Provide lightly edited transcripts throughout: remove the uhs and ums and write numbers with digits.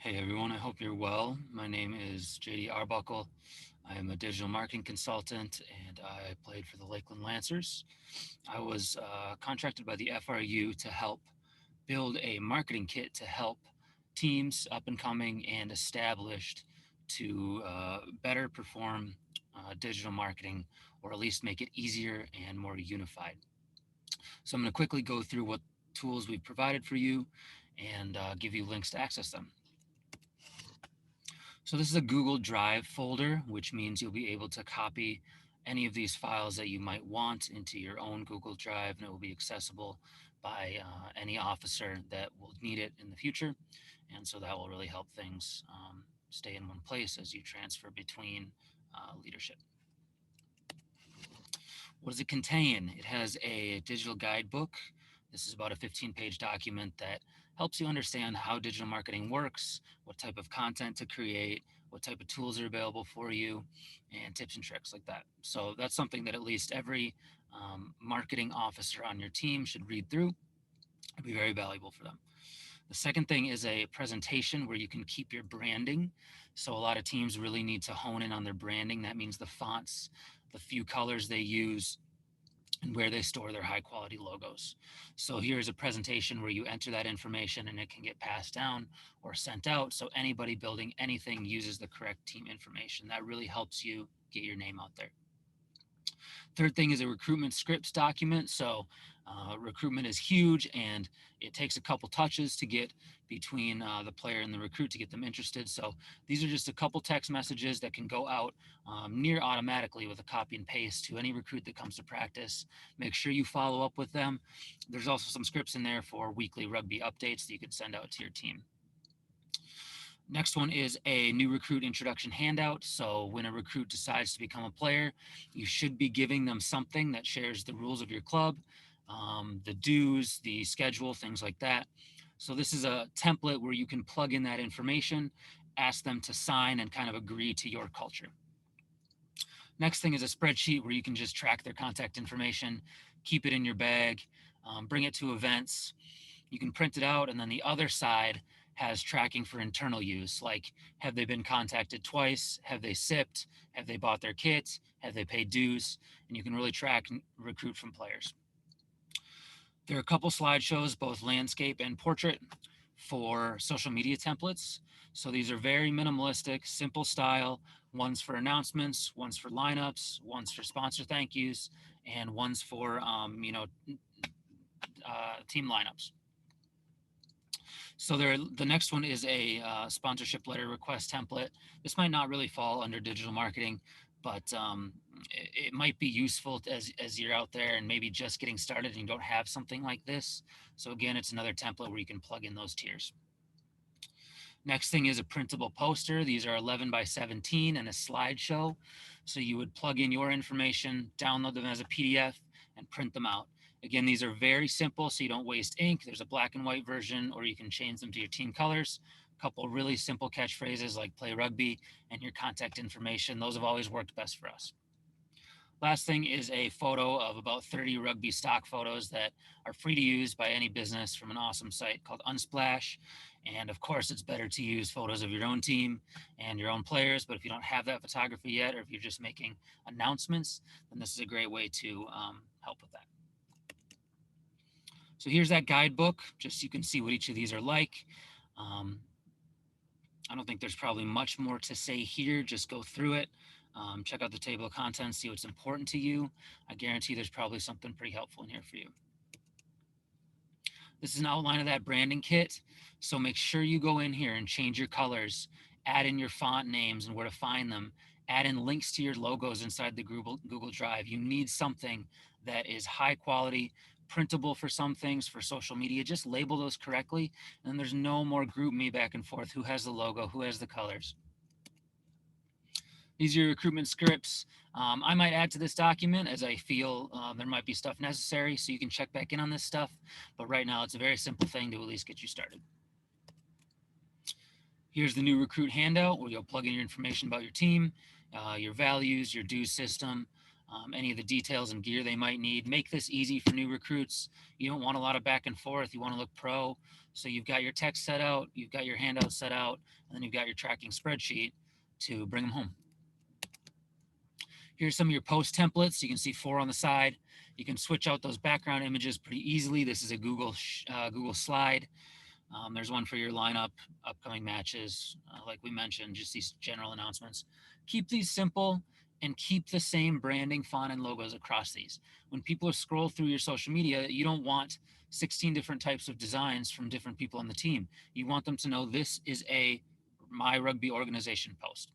Hey everyone, I hope you're well. My name is JD Arbuckle. I am a digital marketing consultant and I played for the Lakeland Lancers. I was contracted by the FRU to help build a marketing kit to help teams up and coming and established to better perform digital marketing, or at least make it easier and more unified. So I'm going to quickly go through what tools we've provided for you and give you links to access them. So this is a Google Drive folder, which means you'll be able to copy any of these files that you might want into your own Google Drive, and it will be accessible by any officer that will need it in the future. And so that will really help things stay in one place as you transfer between leadership. What does it contain? It has a digital guidebook. This is about a 15-page document that helps you understand how digital marketing works, what type of content to create, what type of tools are available for you, and tips and tricks like that. So that's something that at least every marketing officer on your team should read through. It'd be very valuable for them. The second thing is a presentation where you can keep your branding. So a lot of teams really need to hone in on their branding. That means the fonts, the few colors they use, and where they store their high quality logos. So here's a presentation where you enter that information and it can get passed down or sent out. So anybody building anything uses the correct team information. That really helps you get your name out there. Third thing is a recruitment scripts document. So recruitment is huge and it takes a couple touches to get between the player and the recruit to get them interested. So these are just a couple text messages that can go out near automatically with a copy and paste to any recruit that comes to practice. Make sure you follow up with them. There's also some scripts in there for weekly rugby updates that you can send out to your team. Next one is a new recruit introduction handout. So when a recruit decides to become a player, you should be giving them something that shares the rules of your club, the dues, the schedule, things like that. So this is a template where you can plug in that information, ask them to sign and kind of agree to your culture. Next thing is a spreadsheet where you can just track their contact information, keep it in your bag, bring it to events. You can print it out, and then the other side has tracking for internal use, like have they been contacted twice, have they sipped, have they bought their kit, have they paid dues, and you can really track and recruit from players. There are a couple slideshows, both landscape and portrait, for social media templates. So these are very minimalistic, simple style, ones for announcements, ones for lineups, ones for sponsor thank yous, and ones for team lineups. So the next one is a sponsorship letter request template. This might not really fall under digital marketing, but it might be useful as you're out there and maybe just getting started and you don't have something like this. So again, it's another template where you can plug in those tiers. Next thing is a printable poster. These are 11 by 17 and a slideshow. So you would plug in your information, download them as a PDF, and print them out. Again, these are very simple, so you don't waste ink. There's a black and white version, or you can change them to your team colors. A couple really simple catchphrases like play rugby and your contact information. Those have always worked best for us. Last thing is a photo of about 30 rugby stock photos that are free to use by any business from an awesome site called Unsplash. And of course, it's better to use photos of your own team and your own players. But if you don't have that photography yet, or if you're just making announcements, then this is a great way to help with that. So here's that guidebook, just so you can see what each of these are like. I don't think there's probably much more to say here. Just go through it. Check out the table of contents, see what's important to you. I guarantee there's probably something pretty helpful in here for you. This is an outline of that branding kit. So make sure you go in here and change your colors, add in your font names and where to find them, add in links to your logos inside the Google Drive. You need something that is high quality, printable for some things, for social media. Just label those correctly, and there's no more group me back and forth. Who has the logo? Who has the colors? These are your recruitment scripts. I might add to this document as I feel there might be stuff necessary, so you can check back in on this stuff. But right now, it's a very simple thing to at least get you started. Here's the new recruit handout where you'll plug in your information about your team, your values, your dues system, any of the details and gear they might need. Make this easy for new recruits. You don't want a lot of back and forth. You want to look pro. So you've got your text set out, you've got your handout set out, and then you've got your tracking spreadsheet to bring them home. Here's some of your post templates. You can see 4 on the side. You can switch out those background images pretty easily. This is a Google slide. There's one for your lineup, upcoming matches, like we mentioned, just these general announcements. Keep these simple and keep the same branding, font, and logos across these. When people scroll through your social media, you don't want 16 different types of designs from different people on the team. You want them to know this is a My Rugby organization post.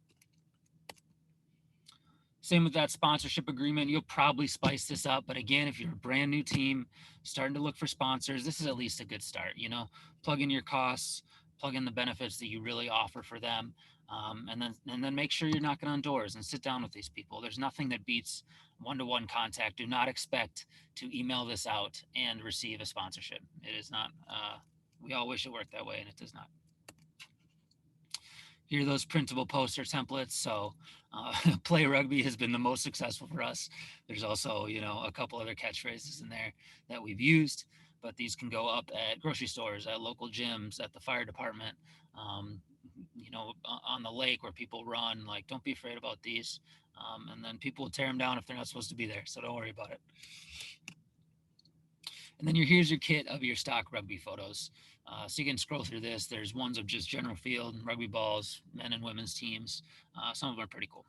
Same with that sponsorship agreement. You'll probably spice this up. But again, if you're a brand new team starting to look for sponsors, this is at least a good start. You know, plug in your costs, plug in the benefits that you really offer for them. And then make sure you're knocking on doors and sit down with these people. There's nothing that beats one-to-one contact. Do not expect to email this out and receive a sponsorship. It is not, we all wish it worked that way, and it does not. Here are those printable poster templates. So Play Rugby has been the most successful for us. There's also, you know, a couple other catchphrases in there that we've used, but these can go up at grocery stores, at local gyms, at the fire department, you know, on the lake where people run. Like, don't be afraid about these. And then people will tear them down if they're not supposed to be there. So don't worry about it. And then here's your kit of your stock rugby photos. So you can scroll through this. There's ones of just general field, rugby balls, men and women's teams. Some of them are pretty cool.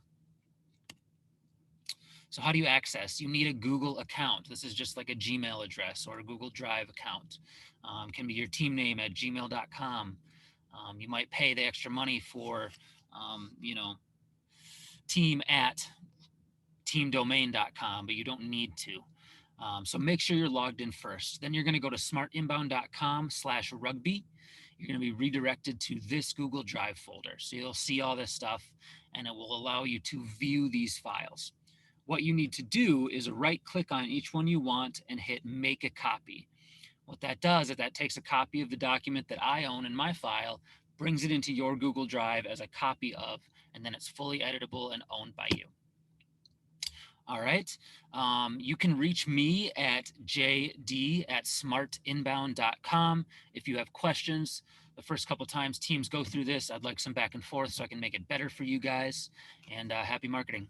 So how do you access? You need a Google account. This is just like a Gmail address or a Google Drive account. Can be your team name at gmail.com. You might pay the extra money for, you know, team at teamdomain.com, but you don't need to. So make sure you're logged in first. Then you're going to go to smartinbound.com/rugby. You're going to be redirected to this Google Drive folder. So you'll see all this stuff, and it will allow you to view these files. What you need to do is right-click on each one you want and hit Make a Copy. What that does is that takes a copy of the document that I own in my file, brings it into your Google Drive as a copy of, and then it's fully editable and owned by you. All right. You can reach me at jd@smartinbound.com if you have questions. The first couple times teams go through this, I'd like some back and forth so I can make it better for you guys. And happy marketing.